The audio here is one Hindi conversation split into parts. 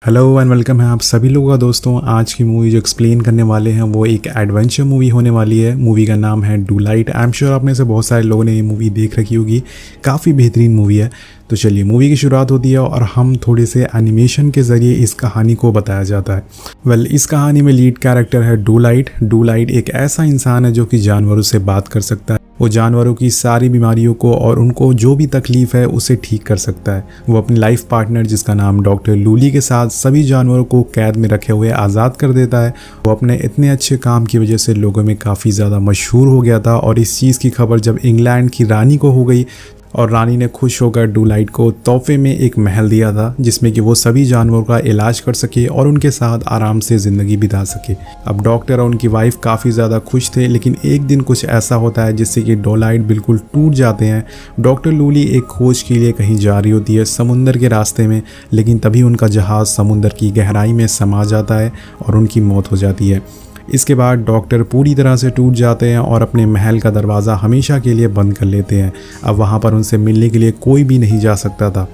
हेलो एंड वेलकम है आप सभी लोगों का दोस्तों। आज की मूवी जो एक्सप्लेन करने वाले हैं वो एक एडवेंचर मूवी होने वाली है। मूवी का नाम है do light. I am sure आप में से बहुत सारे लोगों ने ये मूवी देख रखी होगी। काफ़ी बेहतरीन मूवी है। तो चलिए मूवी की शुरुआत होती है और हम थोड़े से एनिमेशन के ज़रिए इस कहानी को बताया जाता है। इस कहानी में लीड कैरेक्टर है डू लाइट। डू लाइट एक ऐसा इंसान है जो कि जानवरों से बात कर सकता है। वो जानवरों की सारी बीमारियों को और उनको जो भी तकलीफ़ है उसे ठीक कर सकता है। वो अपनी लाइफ पार्टनर जिसका नाम डॉक्टर लूली के साथ सभी जानवरों को कैद में रखे हुए आज़ाद कर देता है। वो अपने इतने अच्छे काम की वजह से लोगों में काफ़ी ज़्यादा मशहूर हो गया था और इस चीज़ की खबर जब इंग्लैंड की रानी को हो गई और रानी ने खुश होकर डू लाइट को तोहफे में एक महल दिया था जिसमें कि वो सभी जानवरों का इलाज कर सके और उनके साथ आराम से ज़िंदगी बिता सके। अब डॉक्टर और उनकी वाइफ काफ़ी ज़्यादा खुश थे, लेकिन एक दिन कुछ ऐसा होता है जिससे कि डू लाइट बिल्कुल टूट जाते हैं। डॉक्टर लूली एक खोज के लिए कहीं जा रही होती है समुंदर के रास्ते में, लेकिन तभी उनका जहाज़ समुंदर की गहराई में समा जाता है और उनकी मौत हो जाती है। इसके बाद डॉक्टर पूरी तरह से टूट जाते हैं और अपने महल का दरवाज़ा हमेशा के लिए बंद कर लेते हैं। अब वहाँ पर उनसे मिलने के लिए कोई भी नहीं जा सकता था।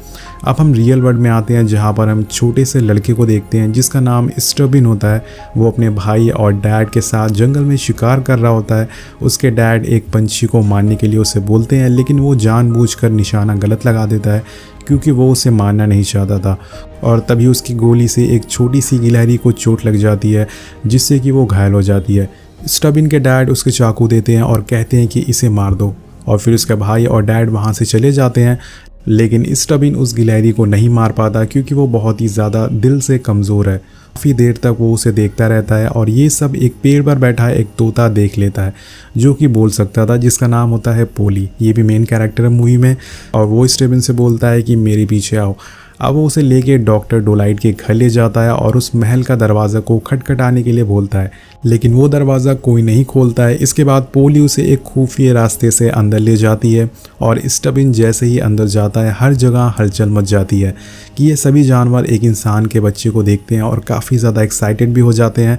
अब हम रियल वर्ल्ड में आते हैं जहाँ पर हम छोटे से लड़के को देखते हैं जिसका नाम स्टबिन होता है। वो अपने भाई और डैड के साथ जंगल में शिकार कर रहा होता है। उसके डैड एक पंछी को मारने के लिए उसे बोलते हैं, लेकिन वो जानबूझकर निशाना गलत लगा देता है क्योंकि वो उसे मारना नहीं चाहता था। और तभी उसकी गोली से एक छोटी सी गिलहरी को चोट लग जाती है जिससे कि वो घायल हो जाती है। स्टबिन के डैड उसके चाकू देते हैं और कहते हैं कि इसे मार दो, और फिर उसके भाई और डैड वहाँ से चले जाते हैं। लेकिन स्टबिन उस गिलहरी को नहीं मार पाता क्योंकि वो बहुत ही ज़्यादा दिल से कमज़ोर है। काफ़ी देर तक वो उसे देखता रहता है और ये सब एक पेड़ पर बैठा एक तोता देख लेता है जो कि बोल सकता था, जिसका नाम होता है पोली। ये भी मेन कैरेक्टर है मूवी में और वो स्टबिन से बोलता है कि मेरे पीछे आओ। अब वो उसे लेके डॉक्टर डू लाइट के घर ले जाता है और उस महल का दरवाज़ा को खटखटाने के लिए बोलता है, लेकिन वो दरवाज़ा कोई नहीं खोलता है। इसके बाद पोली उसे एक खुफिया रास्ते से अंदर ले जाती है और स्टबिन जैसे ही अंदर जाता है हर जगह हलचल मच जाती है कि ये सभी जानवर एक इंसान के बच्चे को देखते हैं और काफ़ी ज़्यादा एक्साइटेड भी हो जाते हैं।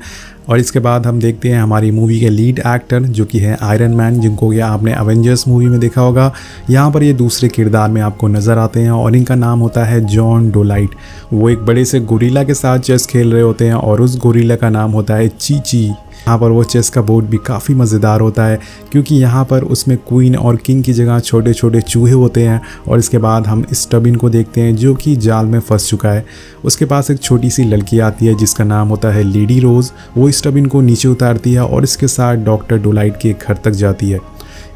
और इसके बाद हम देखते हैं हमारी मूवी के लीड एक्टर जो कि है आयरन मैन, जिनको कि आपने एवेंजर्स मूवी में देखा होगा। यहाँ पर ये दूसरे किरदार में आपको नज़र आते हैं और इनका नाम होता है जॉन डू लाइट। वो एक बड़े से गोरिल्ला के साथ चेस खेल रहे होते हैं और उस गोरिल्ला का नाम होता है चीची। यहाँ पर वो चेस का बोर्ड भी काफ़ी मज़ेदार होता है क्योंकि यहाँ पर उसमें क्वीन और किंग की जगह छोटे छोटे चूहे होते हैं। और इसके बाद हम स्टबिन को देखते हैं जो कि जाल में फंस चुका है। उसके पास एक छोटी सी लड़की आती है जिसका नाम होता है लेडी रोज़। वो स्टबिन को नीचे उतारती है और इसके साथ डॉक्टर डू लाइट के घर तक जाती है।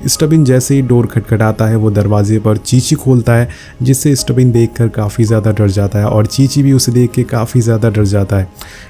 स्टबिन जैसे ही डोर खटखटाता है वो दरवाजे पर चीची खोलता है, जिससे स्टबिन देखकर काफ़ी ज़्यादा डर जाता है और चीची भी उसे देख के काफ़ी ज़्यादा डर जाता है।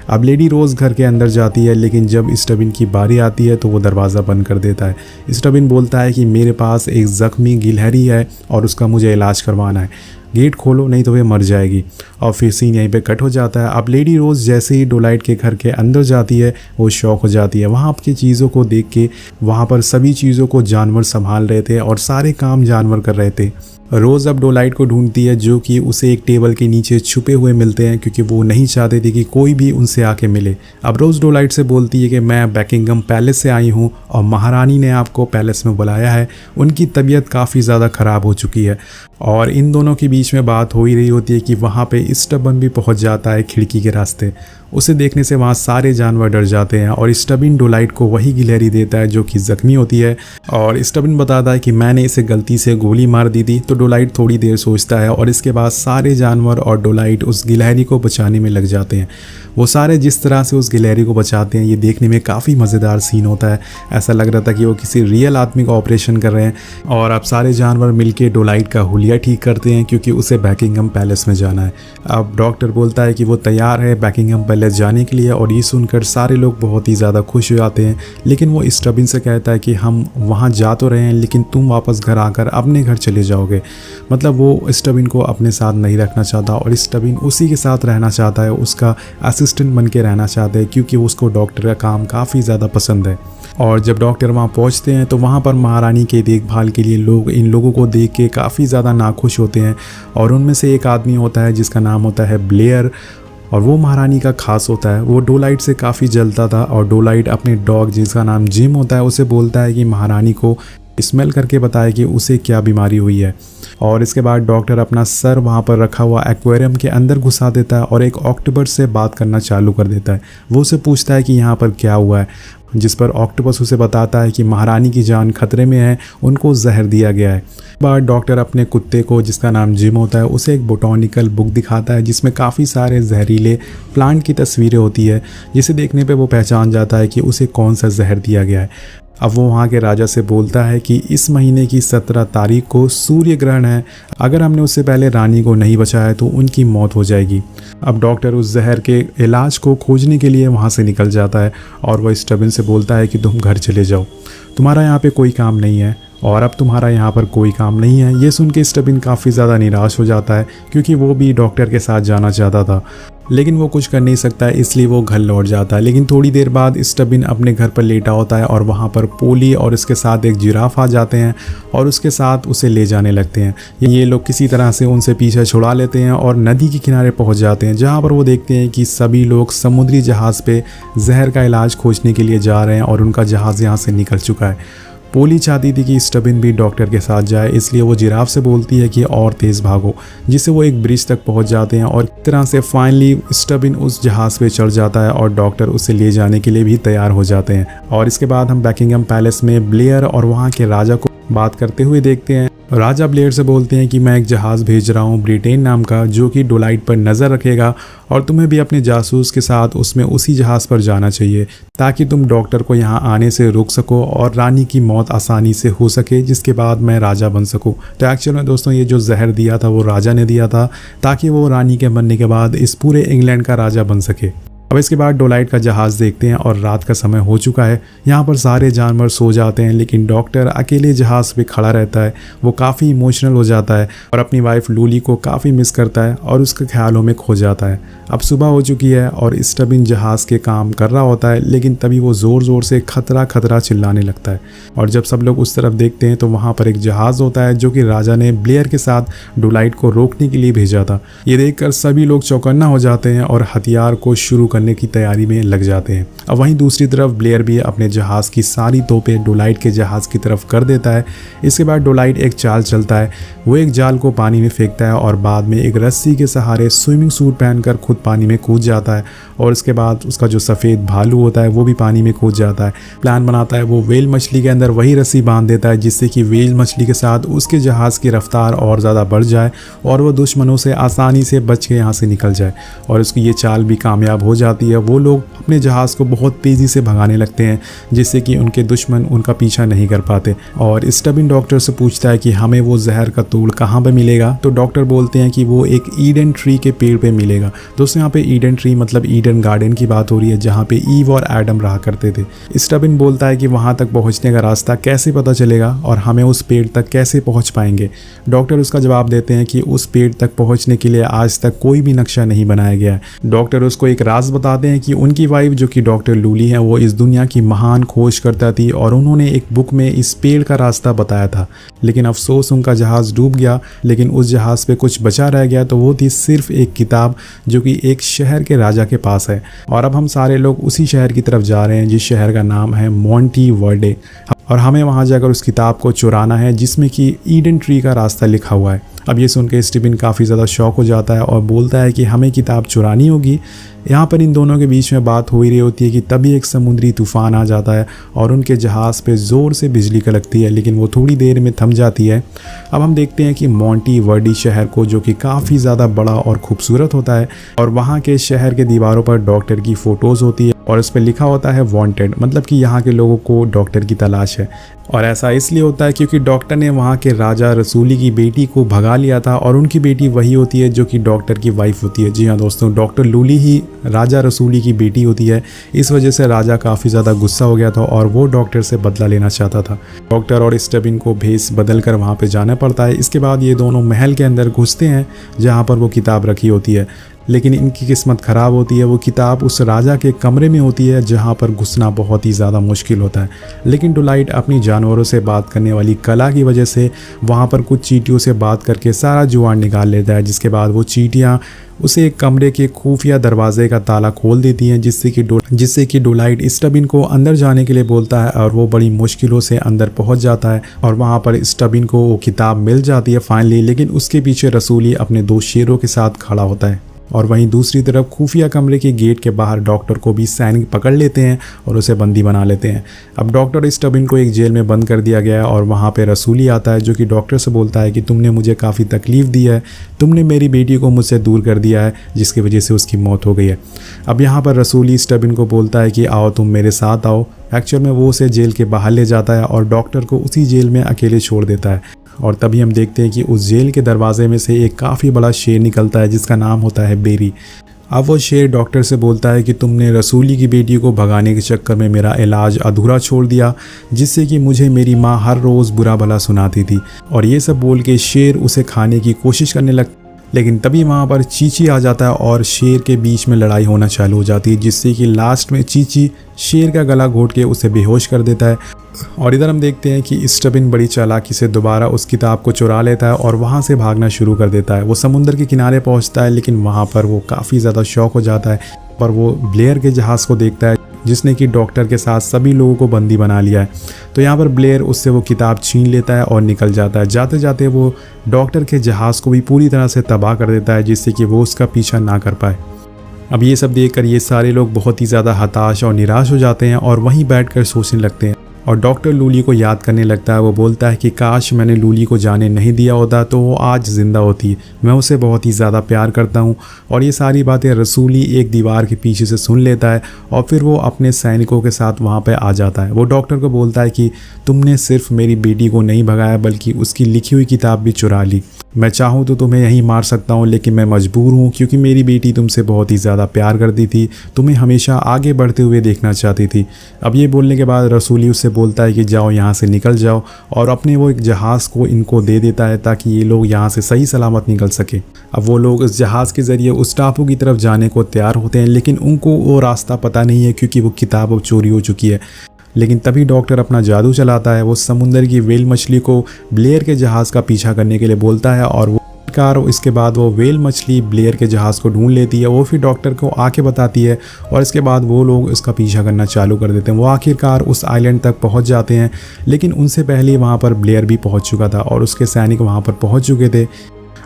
अब लेडी रोज़ घर के अंदर जाती है, लेकिन जब स्टबिन की बारी आती है तो वो दरवाज़ा बंद कर देता है। स्टबिन बोलता है कि मेरे पास एक ज़ख्मी गिलहरी है और उसका मुझे इलाज करवाना है, गेट खोलो नहीं तो वे मर जाएगी। और फिर सीन यहीं पे कट हो जाता है। अब लेडी रोज़ जैसे ही डू लाइट के घर के अंदर जाती है वो शॉक हो जाती है। वहाँ की चीज़ों को देख के वहाँ पर सभी चीज़ों को जानवर संभाल रहे थे और सारे काम जानवर कर रहे थे। रोज़ अब डू लाइट को ढूंढती है जो कि उसे एक टेबल के नीचे छुपे हुए मिलते हैं क्योंकि वो नहीं चाहते थे कि कोई भी उनसे आके मिले। अब रोज़ डू लाइट से बोलती है कि मैं बैकिंगम पैलेस से आई हूँ और महारानी ने आपको पैलेस में बुलाया है। उनकी तबीयत काफ़ी ज़्यादा ख़राब हो चुकी है। और इन दोनों के बीच में बात हो ही रही होती है कि वहाँ पे स्टबिन भी पहुँच जाता है खिड़की के रास्ते। उसे देखने से वहाँ सारे जानवर डर जाते हैं और स्टबिन डू लाइट को वही गिलहरी देता है जो कि ज़ख्मी होती है। और स्टबिन बताता है कि मैंने इसे गलती से गोली मार दी थी। तो डू लाइट थोड़ी देर सोचता है और इसके बाद सारे जानवर और डू लाइट उस गिलहरी को बचाने में लग जाते हैं। वो सारे जिस तरह से उस गिलहरी को बचाते हैं ये देखने में काफ़ी मज़ेदार सीन होता है। ऐसा लग रहा था कि वो किसी रियल आदमी का ऑपरेशन कर रहे हैं। और अब सारे जानवर मिलके डू लाइट का हुलिया ठीक करते हैं क्योंकि उसे बैकिंगम पैलेस में जाना है। अब डॉक्टर बोलता है कि वो तैयार है बैकिंगम पैलेस जाने के लिए और ये सुनकर सारे लोग बहुत ही ज़्यादा खुश हो जाते हैं। लेकिन वो स्टबिन से कहता है कि हम वहाँ जा तो रहे हैं लेकिन तुम वापस घर आकर अपने घर चले जाओगे। मतलब वो स्टबिन को अपने साथ नहीं रखना चाहता और स्टबिन उसी के साथ रहना चाहता है, उसका असिस्टेंट बन के रहना चाहता है क्योंकि उसको डॉक्टर का काम काफ़ी ज़्यादा पसंद है। और जब डॉक्टर वहाँ पहुँचते हैं तो वहाँ पर महारानी के देखभाल के लिए लोग इन लोगों को देख के काफ़ी ज़्यादा नाखुश होते हैं। और उनमें से एक आदमी होता है जिसका नाम होता है ब्लेयर और वो महारानी का खास होता है। वो डू लाइट से काफ़ी जलता था और डू लाइट अपने डॉग जिसका नाम जिम होता है उसे बोलता है कि महारानी को स्मेल करके बताए कि उसे क्या बीमारी हुई है। और इसके बाद डॉक्टर अपना सर वहाँ पर रखा हुआ एक्वेरियम के अंदर घुसा देता है और एक ऑक्टोपस से बात करना चालू कर देता है। वो उसे पूछता है कि यहाँ पर क्या हुआ है, जिस पर ऑक्टोपस उसे बताता है कि महारानी की जान खतरे में है, उनको जहर दिया गया है। बाद डॉक्टर अपने कुत्ते को, जिसका नाम जिम होता है, उसे एक बोटॉनिकल बुक दिखाता है जिसमें काफ़ी सारे जहरीले प्लांट की तस्वीरें होती है, जिसे देखने पे वो पहचान जाता है कि उसे कौन सा जहर दिया गया है। अब वो वहाँ के राजा से बोलता है कि इस महीने की 17 तारीख को सूर्य ग्रहण है, अगर हमने उससे पहले रानी को नहीं बचाया तो उनकी मौत हो जाएगी। अब डॉक्टर उस जहर के इलाज को खोजने के लिए वहाँ से निकल जाता है और वह स्टबिन से बोलता है कि तुम घर चले जाओ, तुम्हारा यहाँ पे कोई काम नहीं है और अब तुम्हारा यहाँ पर कोई काम नहीं है। ये सुन के स्टबिन काफ़ी ज़्यादा निराश हो जाता है क्योंकि वो भी डॉक्टर के साथ जाना चाहता था, लेकिन वो कुछ कर नहीं सकता है, इसलिए वो घर लौट जाता है। लेकिन थोड़ी देर बाद स्टबिन अपने घर पर लेटा होता है और वहाँ पर पोली और उसके साथ एक जिराफ आ जाते हैं और उसके साथ उसे ले जाने लगते हैं। ये लोग किसी तरह से उनसे पीछे छुड़ा लेते हैं और नदी के किनारे पहुँच जाते हैं, जहाँ पर वो देखते हैं कि सभी लोग समुद्री जहाज़ पे जहर का इलाज खोजने के लिए जा रहे हैं और उनका जहाज़ यहाँ से निकल चुका है। पोली चाहती थी कि स्टबिन भी डॉक्टर के साथ जाए, इसलिए वो जिराफ से बोलती है कि और तेज़ भागो, जिससे वो एक ब्रिज तक पहुंच जाते हैं और एक तरह से फाइनली स्टबिन उस जहाज़ पे चढ़ जाता है और डॉक्टर उसे ले जाने के लिए भी तैयार हो जाते हैं। और इसके बाद हम बैकिंगम पैलेस में ब्लेयर और वहाँ के राजा को बात करते हुए देखते हैं। राजा ब्लेयर से बोलते हैं कि मैं एक जहाज़ भेज रहा हूँ ब्रिटेन नाम का, जो कि डोलाइट पर नज़र रखेगा और तुम्हें भी अपने जासूस के साथ उसमें उसी जहाज़ पर जाना चाहिए ताकि तुम डॉक्टर को यहाँ आने से रोक सको और रानी की मौत आसानी से हो सके, जिसके बाद मैं राजा बन सकूँ। तो एक्चुअल में दोस्तों ये जो जहर दिया था वो राजा ने दिया था ताकि वो रानी के मरने के बाद इस पूरे इंग्लैंड का राजा बन सके। अब इसके बाद डोलाइट का जहाज़ देखते हैं और रात का समय हो चुका है। यहाँ पर सारे जानवर सो जाते हैं, लेकिन डॉक्टर अकेले जहाज़ पे खड़ा रहता है। वो काफ़ी इमोशनल हो जाता है और अपनी वाइफ लूली को काफ़ी मिस करता है और उसके ख्यालों में खो जाता है। अब सुबह हो चुकी है और स्टबिन जहाज़ के काम कर रहा होता है, लेकिन तभी वो ज़ोर ज़ोर से खतरा खतरा चिल्लाने लगता है। और जब सब लोग उस तरफ देखते हैं तो वहाँ पर एक जहाज़ होता है जो कि राजा ने ब्लेयर के साथ डोलाइट को रोकने के लिए भेजा था। ये देखकर सभी लोग चौकन्ना हो जाते हैं और हथियार को शुरू करने की तैयारी में लग जाते हैं। अब वहीं दूसरी तरफ ब्लेयर भी अपने जहाज़ की सारी तोपें डोलाइट के जहाज़ की तरफ कर देता है। इसके बाद डोलाइट एक चाल चलता है, वो एक जाल को पानी में फेंकता है और बाद में एक रस्सी के सहारे स्विमिंग सूट पहनकर खुद पानी में कूद जाता है और उसके बाद उसका जो सफ़ेद भालू होता है वो भी पानी में कूद जाता है। प्लान बनाता है वो व्हेल मछली के अंदर वही रस्सी बांध देता है जिससे कि व्हेल मछली के साथ उसके जहाज़ की रफ्तार और ज़्यादा बढ़ जाए और वो दुश्मनों से आसानी से बच के यहाँ से निकल जाए। और उसकी ये चाल भी कामयाब हो जाती है। वो लोग अपने जहाज़ को बहुत तेज़ी से भगाने लगते हैं जिससे कि उनके दुश्मन उनका पीछा नहीं कर पाते। और स्टबिन डॉक्टर से पूछता है कि हमें वो जहर का तूड़ कहाँ पर मिलेगा, तो डॉक्टर बोलते हैं कि वो एक ईडन ट्री के पेड़ पे मिलेगा। दोस्तों यहाँ पे ईडन ट्री मतलब ईडन गार्डन की बात हो रही है जहाँ पे ईव और एडम रहा करते थे। स्टबिन बोलता है कि वहाँ तक पहुँचने का रास्ता कैसे पता चलेगा और हमें उस पेड़ तक कैसे पहुँच पाएंगे। डॉक्टर उसका जवाब देते हैं कि उस पेड़ तक पहुँचने के लिए आज तक कोई भी नक्शा नहीं बनाया गया है। डॉक्टर उसको एक राज बताते हैं कि उनकी वाइफ जो कि डॉक्टर लूली है वो इस दुनिया की महान खोजकर्ता थी और उन्होंने एक बुक में इस पेड़ का रास्ता बताया था, लेकिन अफसोस उनका जहाज़ डूब गया। लेकिन उस जहाज़ पे कुछ बचा रह गया, तो वो थी सिर्फ एक किताब जो कि एक शहर के राजा के पास है। और अब हम सारे लोग उसी शहर की तरफ जा रहे हैं जिस शहर का नाम है मोंटी वर्डे, और हमें वहाँ जाकर उस किताब को चुराना है जिसमें कि ईडन ट्री का रास्ता लिखा हुआ है। अब ये सुन के स्टीवन काफ़ी ज़्यादा शॉक हो जाता है और बोलता है कि हमें किताब चुरानी होगी। यहाँ पर इन दोनों के बीच में बात हो ही रही होती है कि तभी एक समुद्री तूफान आ जाता है और उनके जहाज़ पे ज़ोर से बिजली कड़कती है, लेकिन वो थोड़ी देर में थम जाती है। अब हम देखते हैं कि मोंटी वर्डी शहर को, जो कि काफ़ी ज़्यादा बड़ा और खूबसूरत होता है, और वहाँ के शहर के दीवारों पर डॉक्टर की फ़ोटोज़ होती है और उस पर लिखा होता है वांटेड, मतलब कि यहाँ के लोगों को डॉक्टर की तलाश है। और ऐसा इसलिए होता है क्योंकि डॉक्टर ने वहाँ के राजा रसूली की बेटी को भगा लिया था और उनकी बेटी वही होती है जो कि डॉक्टर की वाइफ होती है। जी हाँ दोस्तों, डॉक्टर लूली ही राजा रसूली की बेटी होती है। इस वजह से राजा काफ़ी ज़्यादा गुस्सा हो गया था और वो डॉक्टर से बदला लेना चाहता था। डॉक्टर और स्टबिन को भेस बदल कर वहाँ पर जाना पड़ता है। इसके बाद ये दोनों महल के अंदर घुसते हैं जहाँ पर वो किताब रखी होती है। लेकिन इनकी किस्मत ख़राब होती है। वो किताब उस राजा के कमरे में होती है जहाँ पर घुसना बहुत ही ज़्यादा मुश्किल होता है, लेकिन डुलाइट अपनी जानवरों से बात करने वाली कला की वजह से वहाँ पर कुछ चींटियों से बात करके सारा जुगाड़ निकाल लेता है, जिसके बाद वो चींटियाँ उसे एक कमरे के खुफिया दरवाजे का ताला खोल देती हैं, जिससे कि डुलाइट स्टबिन को अंदर जाने के लिए बोलता है और वो बड़ी मुश्किलों से अंदर पहुंच जाता है और वहां पर स्टबिन को वो किताब मिल जाती है फाइनली। लेकिन उसके पीछे रसूली अपने 2 शेरों के साथ खड़ा होता है और वहीं दूसरी तरफ खुफिया कमरे के गेट के बाहर डॉक्टर को भी सैनिक पकड़ लेते हैं और उसे बंदी बना लेते हैं। अब डॉक्टर स्टबिन को एक जेल में बंद कर दिया गया है और वहाँ पे रसूली आता है जो कि डॉक्टर से बोलता है कि तुमने मुझे काफ़ी तकलीफ़ दी है, तुमने मेरी बेटी को मुझसे दूर कर दिया है जिसकी वजह से उसकी मौत हो गई है। अब यहाँ पर रसूली स्टबिन को बोलता है कि आओ तुम मेरे साथ आओ। एक्चुअल में वो उसे जेल के बाहर ले जाता है और डॉक्टर को उसी जेल में अकेले छोड़ देता है और तभी हम देखते हैं कि उस जेल के दरवाजे में से एक काफ़ी बड़ा शेर निकलता है जिसका नाम होता है बेरी। अब वो शेर डॉक्टर से बोलता है कि तुमने रसूली की बेटी को भगाने के चक्कर में मेरा इलाज अधूरा छोड़ दिया, जिससे कि मुझे मेरी माँ हर रोज़ बुरा भला सुनाती थी। और ये सब बोल के शेर उसे खाने की कोशिश करने लगता, लेकिन तभी वहाँ पर चीची आ जाता है और शेर के बीच में लड़ाई होना चालू हो जाती है, जिससे कि लास्ट में चीची शेर का गला घोट के उसे बेहोश कर देता है। और इधर हम देखते हैं कि स्टबिन बड़ी चालाकी से दोबारा उस किताब को चुरा लेता है और वहाँ से भागना शुरू कर देता है। वो समुद्र के किनारे पहुँचता है, लेकिन वहाँ पर वो काफ़ी ज़्यादा शॉक हो जाता है पर वो ब्लेयर के जहाज़ को देखता है जिसने कि डॉक्टर के साथ सभी लोगों को बंदी बना लिया है। तो यहाँ पर ब्लेयर उससे वो किताब छीन लेता है और निकल जाता है। जाते जाते वो डॉक्टर के जहाज़ को भी पूरी तरह से तबाह कर देता है, जिससे कि वो उसका पीछा ना कर पाए। अब ये सब देखकर ये सारे लोग बहुत ही ज़्यादा हताश और निराश हो जाते हैं और वहीं बैठकर सोचने लगते हैं और डॉक्टर लूली को याद करने लगता है। वो बोलता है कि काश मैंने लूली को जाने नहीं दिया होता तो वो आज ज़िंदा होती, मैं उसे बहुत ही ज़्यादा प्यार करता हूँ। और ये सारी बातें रसूली एक दीवार के पीछे से सुन लेता है और फिर वो अपने सैनिकों के साथ वहाँ पर आ जाता है। वो डॉक्टर को बोलता है कि तुमने सिर्फ मेरी बेटी को नहीं भगाया बल्कि उसकी लिखी हुई किताब भी चुरा ली। मैं चाहूँ तो तुम्हें यहीं मार सकता हूँ, लेकिन मैं मजबूर हूँ क्योंकि मेरी बेटी तुमसे बहुत ही ज़्यादा प्यार करती थी, तुम्हें हमेशा आगे बढ़ते हुए देखना चाहती थी। अब ये बोलने के बाद रसूली उससे बोलता है कि जाओ यहाँ से निकल जाओ और अपने वो एक जहाज़ को इनको दे देता है ताकि ये लोग यहाँ से सही सलामत निकल सके। अब वो लोग इस जहाज़ के ज़रिए उस टापू की तरफ जाने को तैयार होते हैं, लेकिन उनको वो रास्ता पता नहीं है क्योंकि वो किताब अब चोरी हो चुकी है। लेकिन तभी डॉक्टर अपना जादू चलाता है। वो समुंदर की वेल मछली को ब्लेयर के जहाज़ का पीछा करने के लिए बोलता है और वो इसके बाद वो वेल मछली ब्लेयर के जहाज़ को ढूंढ लेती है। वो फिर डॉक्टर को आके बताती है और इसके बाद वो लोग इसका पीछा करना चालू कर देते हैं। वो आखिरकार उस आइलैंड तक पहुंच जाते हैं, लेकिन उनसे पहले वहाँ पर ब्लेयर भी पहुँच चुका था और उसके सैनिक वहाँ पर पहुँच चुके थे।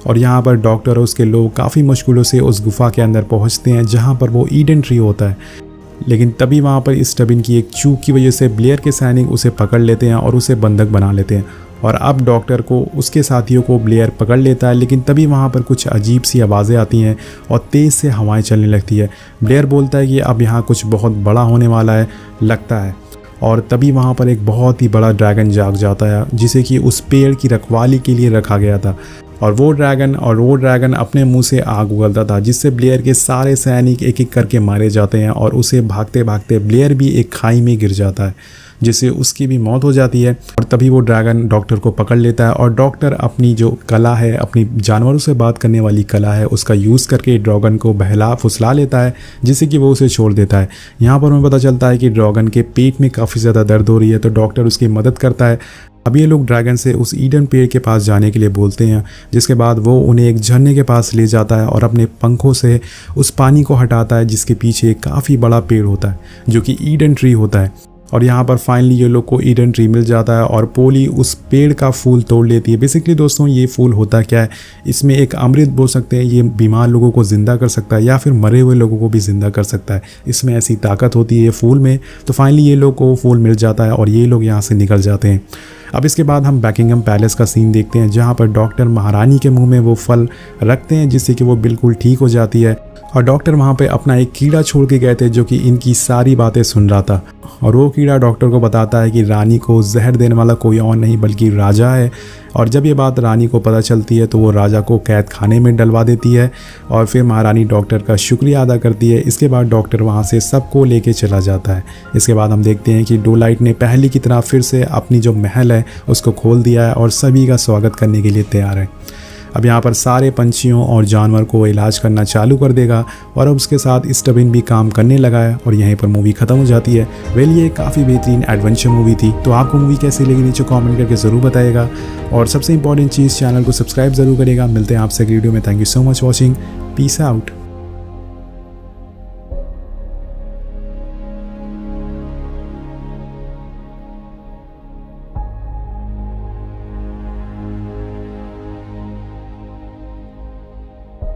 और यहाँ पर डॉक्टर और उसके लोग काफ़ी मुश्किलों से उस गुफा के अंदर पहुँचते हैं जहाँ पर वो ईडन ट्री होता है। लेकिन तभी वहाँ पर स्टबिन की एक चूक की वजह से ब्लेयर के सैनिक उसे पकड़ लेते हैं और उसे बंधक बना लेते हैं। और अब डॉक्टर को उसके साथियों को ब्लेयर पकड़ लेता है, लेकिन तभी वहाँ पर कुछ अजीब सी आवाज़ें आती हैं और तेज़ से हवाएं चलने लगती है। ब्लेयर बोलता है कि अब यहाँ कुछ बहुत बड़ा होने वाला है लगता है। और तभी वहाँ पर एक बहुत ही बड़ा ड्रैगन जाग जाता है जिसे कि उस पेड़ की रखवाली के लिए रखा गया था। और वो ड्रैगन अपने मुंह से आग उगलता था, जिससे ब्लेयर के सारे सैनिक एक एक करके मारे जाते हैं और उसे भागते भागते ब्लेयर भी एक खाई में गिर जाता है, जिससे उसकी भी मौत हो जाती है। और तभी वो ड्रैगन डॉक्टर को पकड़ लेता है और डॉक्टर अपनी जो कला है, अपनी जानवरों से बात करने वाली कला है, उसका यूज़ करके ड्रैगन को बहला फुसला लेता है, जिससे कि वो उसे छोड़ देता है। यहाँ पर हमें पता चलता है कि ड्रैगन के पेट में काफ़ी ज़्यादा दर्द हो रही है, तो डॉक्टर उसकी मदद करता है। अब ये लोग ड्रैगन से उस ईडन पेड़ के पास जाने के लिए बोलते हैं, जिसके बाद वो उन्हें एक झरने के पास ले जाता है और अपने पंखों से उस पानी को हटाता है, जिसके पीछे एक काफ़ी बड़ा पेड़ होता है जो कि ईडन ट्री होता है। और यहाँ पर फाइनली ये लोग को ईडन ट्री मिल जाता है और पोली उस पेड़ का फूल तोड़ लेती है। बेसिकली दोस्तों ये फूल होता क्या है, इसमें एक अमृत बोल सकते हैं, ये बीमार लोगों को ज़िंदा कर सकता है या फिर मरे हुए लोगों को भी ज़िंदा कर सकता है, इसमें ऐसी ताकत होती है ये फूल में। तो फाइनली ये लोग को फूल मिल जाता है और ये लोग यहाँ से निकल जाते हैं। अब इसके बाद हम बैकिंगम पैलेस का सीन देखते हैं, जहाँ पर डॉक्टर महारानी के मुंह में वो फल रखते हैं जिससे कि वो बिल्कुल ठीक हो जाती है। और डॉक्टर वहाँ पे अपना एक कीड़ा छोड़ के गए थे जो कि इनकी सारी बातें सुन रहा था, और वो कीड़ा डॉक्टर को बताता है कि रानी को जहर देने वाला कोई और नहीं बल्कि राजा है। और जब ये बात रानी को पता चलती है तो वो राजा को कैद खाने में डलवा देती है और फिर महारानी डॉक्टर का शुक्रिया अदा करती है। इसके बाद डॉक्टर वहाँ से सबको लेके चला जाता है। इसके बाद हम देखते हैं कि डोलाइट ने पहले की तरह फिर से अपनी जो महल है उसको खोल दिया है और सभी का स्वागत करने के लिए तैयार है। अब यहाँ पर सारे पंछियों और जानवर को इलाज करना चालू कर देगा और अब उसके साथ स्टबिन भी काम करने लगा है और यहीं पर मूवी खत्म हो जाती है। वेल ये काफ़ी बेहतरीन एडवेंचर मूवी थी। तो आपको मूवी कैसी लगी नीचे कमेंट करके ज़रूर बताइएगा और सबसे इंपॉर्टेंट चीज़ चैनल को सब्सक्राइब ज़रूर करिएगा। मिलते हैं आपसे अगली वीडियो में। Thank you so much watching. Peace out.